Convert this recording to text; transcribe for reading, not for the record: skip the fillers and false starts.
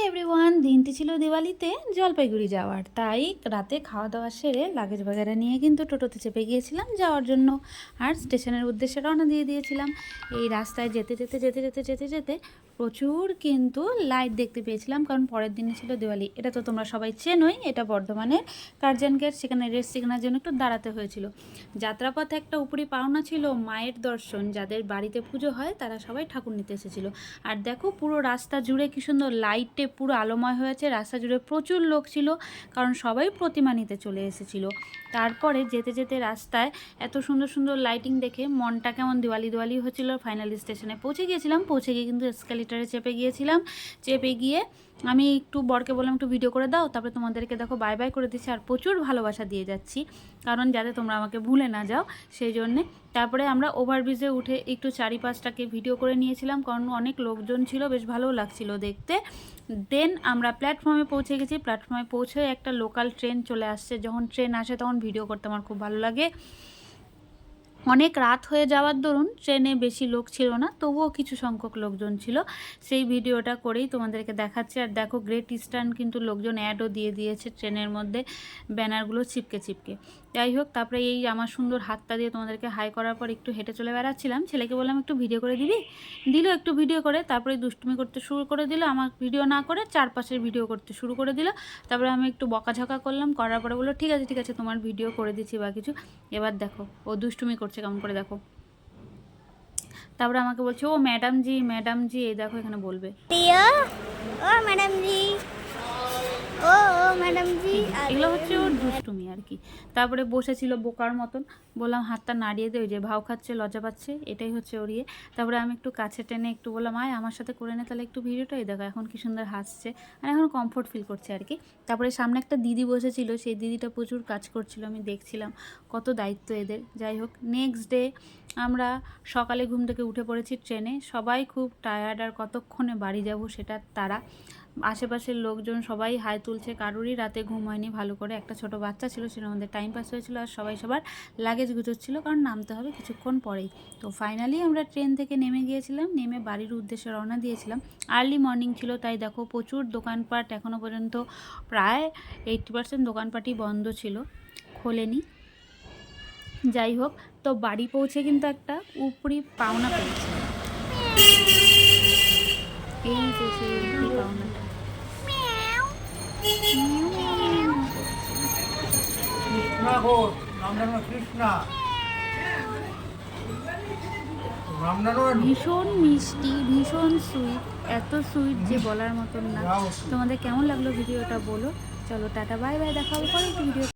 Everyone, দিনটি ছিল দিওয়ালিতে জলপাইগুড়ি যাওয়ার। তাই রাতে খাওয়া দাওয়া সেরে লাগেজ বাগেরা নিয়ে কিন্তু টোটোতে চেপে গিয়েছিলাম যাওয়ার জন্য। আর স্টেশনের উদ্দেশ্যে রওনা দিয়ে দিয়েছিলাম। এই রাস্তায় যেতে যেতে যেতে যেতে যেতে যেতে প্রচুর কিন্তু লাইট দেখতে পেয়েছিলাম, কারণ পরের দিনে ছিল দিওয়ালি। এটা তো তোমরা সবাই চেনোই, এটা বর্ধমানের কার্জন গেট। সেখানে রেস্ট সিগনালের জন্য একটু দাঁড়াতে হয়েছিল। যাত্রাপথে একটা উপরি পাওনা ছিল মায়ের দর্শন। যাদের বাড়িতে পুজো হয় তারা সবাই ঠাকুর নিতে এসেছিলো। আর দেখো পুরো রাস্তা জুড়ে কি সুন্দর লাইটে পুরো আলোময় হয়েছে। রাস্তা জুড়ে প্রচুর লোক ছিল, কারণ সবাই প্রতিমা নিতে চলে এসেছিলো। তারপরে যেতে যেতে রাস্তায় এত সুন্দর সুন্দর লাইটিং দেখে মনটা কেমন দিওয়ালি দিওয়ালি হচ্ছিল। ফাইনালি স্টেশনে পৌঁছে গিয়েছিলাম। পৌঁছে গিয়ে কিন্তু এসকালেটারে চেপে গিয়েছিলাম। চেপে গিয়ে আমি একটু বরকে বললাম একটু ভিডিও করে দাও, তারপরে তোমাদেরকে দেখো বাই বাই করে দিচ্ছি। আর প্রচুর ভালোবাসা দিয়ে যাচ্ছি, কারণ যাতে তোমরা আমাকে ভুলে না যাও সেই জন্যে। তারপরে আমরা ওভারব্রিজে উঠে একটু চারিপাশটাকে ভিডিও করে নিয়েছিলাম, কারণ অনেক লোকজন ছিল, বেশ ভালোও লাগছিল দেখতে। দেন আমরা প্ল্যাটফর্মে পৌঁছে গেছি। প্ল্যাটফর্মে পৌঁছে একটা লোকাল ট্রেন চলে আসছে। যখন ট্রেন আসে তখন ভিডিও করতে আমার খুব ভালো লাগে। অনেক রাত হয়ে যাওয়ার দরুন ট্রেনে বেশি লোক ছিল না, তবুও কিছু সংখ্যক লোকজন ছিল। সেই ভিডিওটা করেই তোমাদেরকে দেখাচ্ছি। আর দেখো গ্রেট ইস্টার্ন কিন্তু লোকজন অ্যাডও দিয়ে দিয়েছে ট্রেনের মধ্যে, ব্যানারগুলো চিপকে চিপকে। যাই হোক, তারপরে এই আমার সুন্দর হাতটা দিয়ে তোমাদেরকে হাই করার পর একটু হেঁটে চলে বেড়াচ্ছিলাম। ছেলেকে বললাম একটু ভিডিও করে দিবি, দিল একটু ভিডিও করে। তারপরে দুষ্টুমি করতে শুরু করে দিল, আমার ভিডিও না করে চারপাশের ভিডিও করতে শুরু করে দিল। তারপরে আমি একটু বকাঝকা করলাম, করার পরে বললো ঠিক আছে ঠিক আছে, তোমার ভিডিও করে দিচ্ছি বা কিছু। এবার দেখো ও দুষ্টুমি করছে কেমন করে, দেখো। তারপরে আমাকে বলছে ও ম্যাডাম জি, এই দেখো এখানে বলবে ও ম্যাডাম জি, ও ম্যাডাম জি। এগুলো হচ্ছে ওর দুষ্টুমি আর কি। তারপরে বসেছিল বোকার মতন, বললাম হাতটা নাড়িয়ে দে, ওই যে ভাও খাচ্ছে, লজ্জা পাচ্ছে, এটাই হচ্ছে ওর ইয়ে। তারপরে আমি একটু কাছে টেনে একটু বললাম আয় আমার সাথে করে নে তাহলে একটু ভিডিওটা। এই দেখো এখন কি সুন্দর হাসছে, আর এখন কমফোর্ট ফিল করছে আর কি। তারপরে সামনে একটা দিদি বসেছিল, সেই দিদিটা প্রচুর কাজ করছিল, আমি দেখছিলাম কত দায়িত্ব এদের। যাই হোক, নেক্সট ডে আমরা সকালে ঘুম থেকে উঠে পড়েছি ট্রেনে। সবাই খুব টায়ার্ড, আর কতক্ষণে বাড়ি যাব সেটা তারা। আশেপাশের লোকজন সবাই হাই তুলছে, কারোরই রাতে ঘুম হয়নি ভালো করে। একটা ছোট বাচ্চা ছিল, সেটা আমাদের টাইম পাস হয়েছিল। আর সবাই সবার লাগেজ গুছোচ্ছিল, কারণ নামতে হবে কিছুক্ষণ পরেই। তো ফাইনালি আমরা ট্রেন থেকে নেমে গিয়েছিলাম, নেমে বাড়ির উদ্দেশ্যে রওনা দিয়েছিলাম। আর্লি মর্নিং ছিল, তাই দেখো প্রচুর দোকানপাট, এখনও পর্যন্ত প্রায় 80% দোকানপাটই বন্ধ ছিল, খোলেনি। যাই হোক, তো বাড়ি পৌঁছে কিন্তু একটা উপরি পাওনা পেয়েছি। এই যে সেই উপরি পাওনাটা ভীষণ মিষ্টি, ভীষণ সুইট, এত সুইট যে বলার মতন না। তোমাদের কেমন লাগলো ভিডিওটা বলো। চলো টাটা বাই বাই, দেখা হবে পরে ভিডিও।